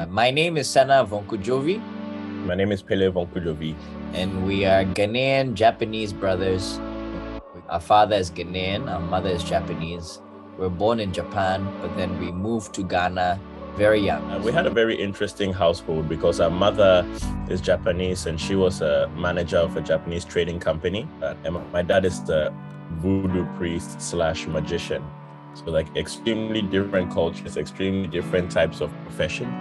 My name is Sana Vonkujovi, My name is Pele Vonkujovi. and we are Ghanaian Japanese brothers. Our father is Ghanaian, our mother is Japanese. We're born in Japan, but then we moved to Ghana very young. We had a very interesting household because our mother is Japanese and she was a manager of a Japanese trading company. And my dad is the voodoo priest / magician. So like extremely different cultures, extremely different types of profession.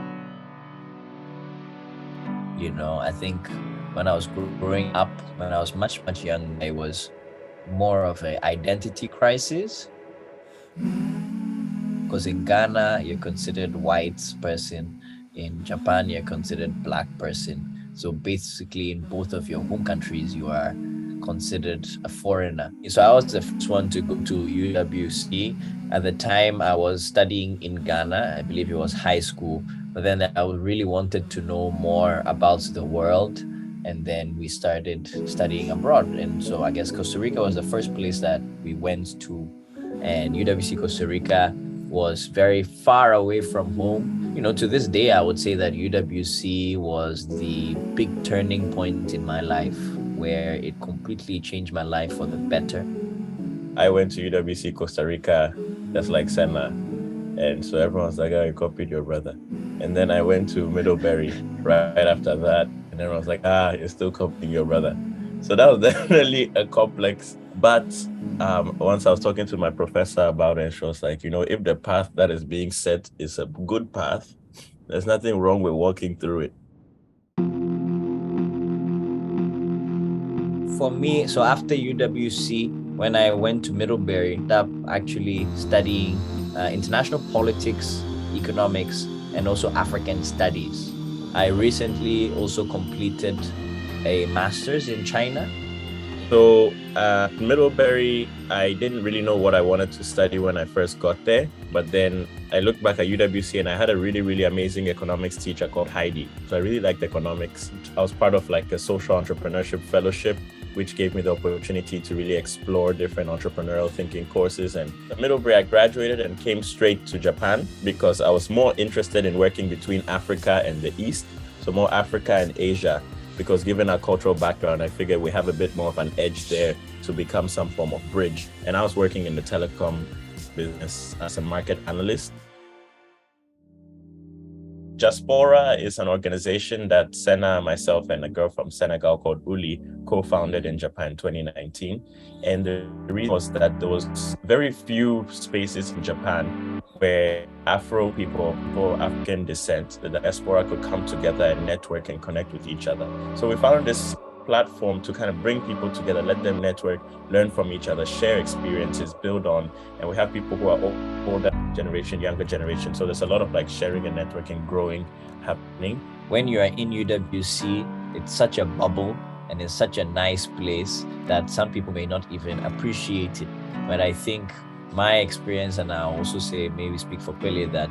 I think when I was growing up, when I was much young, it was more of an identity crisis. Because in Ghana, you're considered white person. In Japan, you're considered black person. So basically, in both of your home countries, you are considered a foreigner. So I was the first one to go to UWC. At the time, I was studying in Ghana. I believe it was high school. But then I really wanted to know more about the world. And then we started studying abroad. And so I guess Costa Rica was the first place that we went to. And UWC Costa Rica was very far away from home. To this day, I would say that UWC was the big turning point in my life where it completely changed my life for the better. I went to UWC Costa Rica, just like Senna. And so everyone's like, oh, you copied your brother. And then I went to Middlebury right after that. And everyone's like, you're still copying your brother. So that was definitely a complex. But once I was talking to my professor about it, she was like, if the path that is being set is a good path, there's nothing wrong with walking through it. For me, so after UWC, when I went to Middlebury, up actually studying international politics, economics, and also African studies. I recently also completed a master's in China. So Middlebury, I didn't really know what I wanted to study when I first got there. But then I looked back at UWC and I had a really, really amazing economics teacher called Heidi. So I really liked economics. I was part of like a social entrepreneurship fellowship, which gave me the opportunity to really explore different entrepreneurial thinking courses. And at Middlebury, I graduated and came straight to Japan because I was more interested in working between Africa and the East. So more Africa and Asia. Because given our cultural background, I figured we have a bit more of an edge there to become some form of bridge. And I was working in the telecom business as a market analyst. Jaspora is an organization that Senna, myself, and a girl from Senegal called Uli co-founded in Japan in 2019. And the reason was that there was very few spaces in Japan where Afro people African descent, the diaspora, could come together and network and connect with each other. So we found this platform to kind of bring people together, let them network, learn from each other, share experiences, build on. And we have people who are older generation, younger generation. So there's a lot of like sharing and networking, growing, happening. When you are in UWC, it's such a bubble and it's such a nice place that some people may not even appreciate it. But I think my experience, and I also say, maybe speak for Pele, that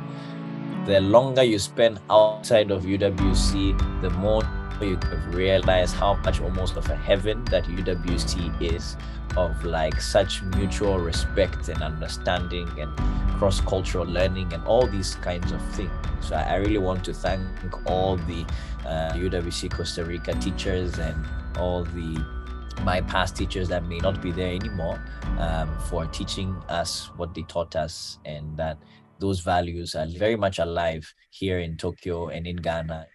the longer you spend outside of UWC, the more you realize how much almost of a heaven that UWC is, of like such mutual respect and understanding and cross-cultural learning and all these kinds of things. So I really want to thank all the UWC Costa Rica teachers and all my past teachers that may not be there anymore for teaching us what they taught us, and that those values are very much alive here in Tokyo and in Ghana.